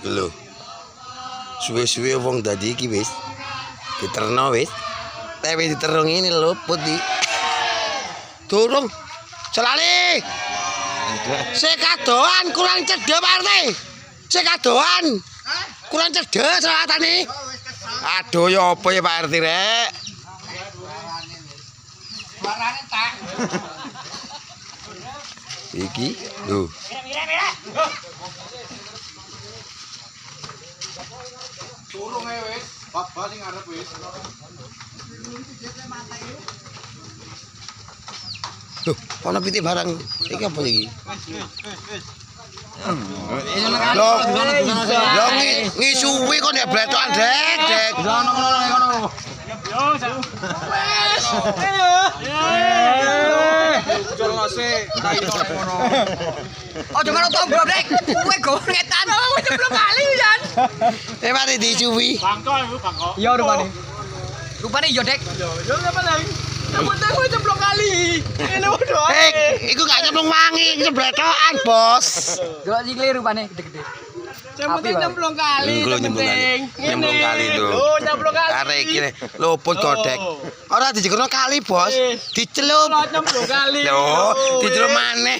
Lho. Suwe-suwe wong dadi iki wis diterno wis. Tapi diterung ini lho putih. Durung. Celali. Sekadoan kurang cedhek Pak RT. Sekadoan. Kurang cedhek selawatane. Aduh ya apa ya Pak RT rek. Suarane tak. Iki lho. Turung ae wis. Bab-bab ning arep wis. Loh, ana pitik barang. Iki apa iki? Lho, ngisuwi kok nek bletokan dek, dek. Ojo karo tombol rek. Kowe gongetan. Wis 10 kali jan. Mari disuwi. Bangko iku bangko. Iya rupane. Rupane iya, Dek. Yo apa lagi? Nyebutnya gue 10 kali. Ini udah. Iku gak nyemplung wangi, bletokan, Bos. Delok sikile rupane gede-gede. Yang penting 60 kali. Nyemplung kali lho. Oh, 60 kali. Arek iki luput godek. Ora dijekno kali, Bos. Dicelup. 60 kali. Lho, dicelup maneh.